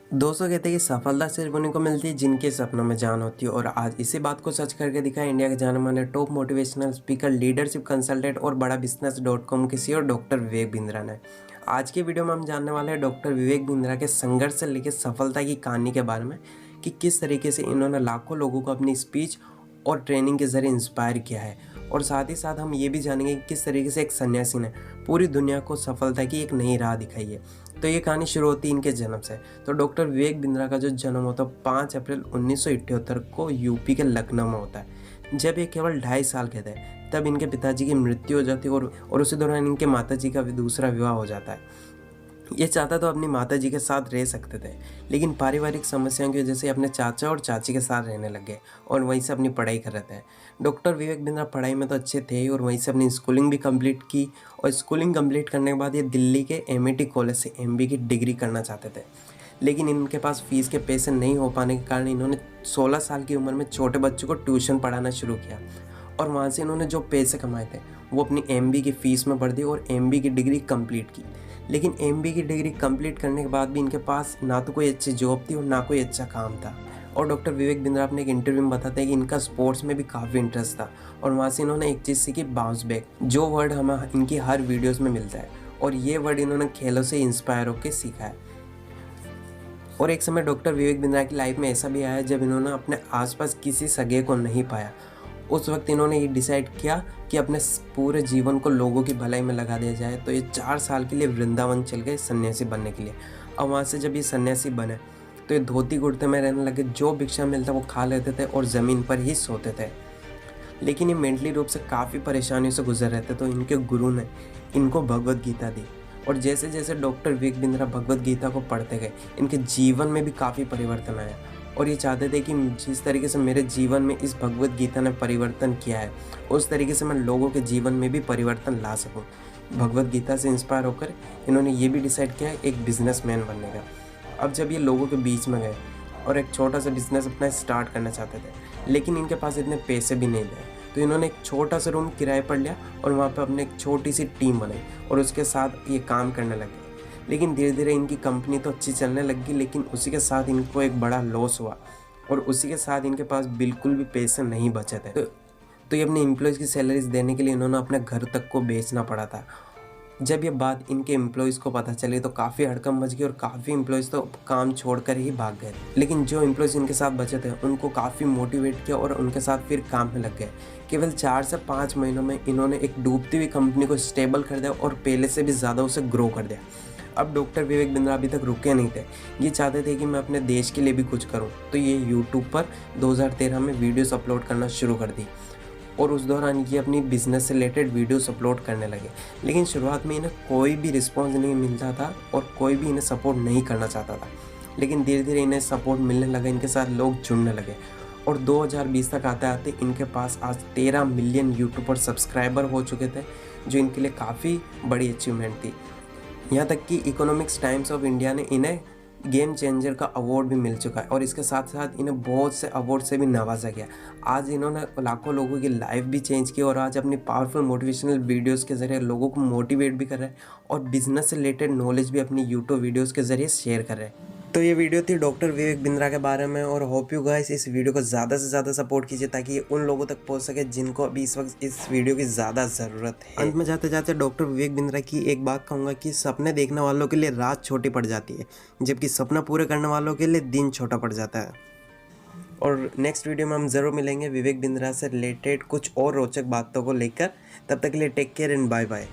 दोस्तों कहते हैं कि सफलता सिर्फ उन्हीं को मिलती है जिनके सपनों में जान होती है। और आज इसी बात को सच करके दिखाया इंडिया के जाने माने top motivational speaker, leadership consultant और बड़ा बिजनेस .com के सीईओ डॉक्टर विवेक बिंद्रा ने। आज की वीडियो में हम जानने वाले हैं डॉक्टर विवेक बिंद्रा के संघर्ष से लेकर सफलता की कहानी के बारे में कि किस तरीके से इन्होंने लाखों लोगों को अपनी स्पीच और ट्रेनिंग के जरिए इंस्पायर किया है। और साथ ही साथ हम ये भी जानेंगे कि किस तरीके से एक सन्यासी ने पूरी दुनिया को सफलता की एक नई राह दिखाई है। तो ये कहानी शुरू होती है इनके जन्म से। तो डॉक्टर विवेक बिंद्रा का जो जन्म होता है 5 अप्रैल 1978 को यूपी के लखनऊ में होता है। जब ये केवल 2.5 साल के थे तब इनके पिताजी की मृत्यु हो जाती है और उसी दौरान इनके माताजी का भी दूसरा विवाह हो जाता है। ये चाहता तो अपनी माताजी के साथ रह सकते थे, लेकिन पारिवारिक समस्याओं की वजह से अपने चाचा और चाची के साथ रहने लग गए और वहीं से अपनी पढ़ाई कर रहे थे। डॉक्टर विवेक बिंद्रा पढ़ाई में तो अच्छे थे ही और वहीं से अपनी स्कूलिंग भी कंप्लीट की। और स्कूलिंग कंप्लीट करने के बाद ये दिल्ली के एमआईटी कॉलेज से एमबीए की डिग्री करना चाहते थे, लेकिन इनके पास फीस के पैसे नहीं हो पाने के कारण इन्होंने 16 साल की उम्र में छोटे बच्चों को ट्यूशन पढ़ाना शुरू किया। और वहाँ से इन्होंने जो पैसे कमाए थे वो अपनी एमबीए की फ़ीस में भर दी और एमबीए की डिग्री कंप्लीट की। लेकिन एमबीए की डिग्री कंप्लीट करने के बाद भी इनके पास ना तो कोई अच्छी जॉब थी और ना कोई अच्छा काम था। और डॉक्टर विवेक बिंद्रा अपने एक इंटरव्यू में बताते हैं कि इनका स्पोर्ट्स में भी काफ़ी इंटरेस्ट था। और वहाँ से इन्होंने एक चीज़ सीखी, बाउंस बैक, जो वर्ड हमें इनकी हर वीडियोज़ में मिलता है। और ये वर्ड इन्होंने खेलों से इंस्पायर होकर सीखा है। और एक समय डॉक्टर विवेक बिंद्रा की लाइफ में ऐसा भी आया जब इन्होंने अपने आसपास किसी सगे को नहीं पाया। उस वक्त इन्होंने ये डिसाइड किया कि अपने पूरे जीवन को लोगों की भलाई में लगा दिया जाए। तो ये 4 साल के लिए वृंदावन चल गए सन्यासी बनने के लिए। और वहाँ से जब ये सन्यासी बने तो ये धोती कुर्ते में रहने लगे, जो भिक्षा मिलता वो खा लेते थे और ज़मीन पर ही सोते थे। लेकिन ये मेंटली रूप से काफ़ी परेशानियों से गुजर रहे थे। तो इनके गुरु ने इनको भगवद गीता दी। और जैसे जैसे डॉक्टर विवेक बिंद्रा भगवद गीता को पढ़ते गए इनके जीवन में भी काफ़ी परिवर्तन आया। और ये चाहते थे कि जिस तरीके से मेरे जीवन में इस भगवद गीता ने परिवर्तन किया है उस तरीके से मैं लोगों के जीवन में भी परिवर्तन ला सकूं। भगवद गीता से इंस्पायर होकर इन्होंने ये भी डिसाइड किया एक बिजनेसमैन बनने का। अब जब ये लोगों के बीच में गए और एक छोटा सा बिजनेस अपना स्टार्ट करना चाहते थे, लेकिन इनके पास इतने पैसे भी नहीं थे, तो इन्होंने एक छोटा सा रूम किराए पर लिया और वहाँ पर अपने एक छोटी सी टीम बनाई और उसके साथ ये काम करने लगे। लेकिन धीरे धीरे इनकी कंपनी तो अच्छी चलने लगी, लेकिन उसी के साथ इनको एक बड़ा लॉस हुआ और उसी के साथ इनके पास बिल्कुल भी पैसे नहीं बचे थे। तो ये अपने एम्प्लॉयज़ की सैलरीज देने के लिए इन्होंने अपने घर तक को बेचना पड़ा था। जब ये बात इनके एम्प्लॉयज़ को पता चली तो काफ़ी हड़कंप मच गई और काफ़ी एम्प्लॉयज़ तो काम छोड़कर ही भाग गए। लेकिन जो एम्प्लॉयज़ इनके साथ बचे थे उनको काफ़ी मोटिवेट किया और उनके साथ फिर काम में लग गए। केवल 4 से 5 महीनों में इन्होंने एक डूबती हुई कंपनी को स्टेबल कर दिया और पहले से भी ज़्यादा उसे ग्रो कर दिया। अब डॉक्टर विवेक बिंद्रा अभी तक रुके नहीं थे, ये चाहते थे कि मैं अपने देश के लिए भी कुछ करूं। तो ये यूट्यूब पर 2013 में वीडियोस अपलोड करना शुरू कर दी और उस दौरान ये अपनी बिजनेस से रिलेटेड वीडियोस अपलोड करने लगे। लेकिन शुरुआत में इन्हें कोई भी रिस्पॉन्स नहीं मिलता था और कोई भी इन्हें सपोर्ट नहीं करना चाहता था। लेकिन धीरे धीरे इन्हें सपोर्ट मिलने लगा, इनके साथ लोग जुड़ने लगे और 2020 तक आते आते इनके पास आज 13 मिलियन यूट्यूब पर सब्सक्राइबर हो चुके थे, जो इनके लिए काफ़ी बड़ी अचीवमेंट थी। यहाँ तक कि इकोनॉमिक्स टाइम्स ऑफ इंडिया ने इन्हें गेम चेंजर का अवार्ड भी मिल चुका है और इसके साथ साथ इन्हें बहुत से अवार्ड से भी नवाजा गया। आज इन्होंने लाखों लोगों की लाइफ भी चेंज की और आज अपनी पावरफुल मोटिवेशनल वीडियोस के ज़रिए लोगों को मोटिवेट भी कर रहे हैं और बिजनेस से रिलेटेड नॉलेज भी अपनी यूट्यूब वीडियोज़ के ज़रिए शेयर कर रहे हैं। तो ये वीडियो थी डॉक्टर विवेक बिंद्रा के बारे में और होप यू गाइस इस वीडियो को ज़्यादा से ज़्यादा सपोर्ट कीजिए ताकि ये उन लोगों तक पहुंच सके जिनको अभी इस वक्त इस वीडियो की ज़्यादा ज़रूरत है। अंत में जाते जाते डॉक्टर विवेक बिंद्रा की एक बात कहूँगा कि सपने देखने वालों के लिए रात छोटी पड़ जाती है, जबकि सपना पूरे करने वालों के लिए दिन छोटा पड़ जाता है। और नेक्स्ट वीडियो में हम ज़रूर मिलेंगे विवेक बिंद्रा से रिलेटेड कुछ और रोचक बातों को लेकर। तब तक के लिए take care and bye bye.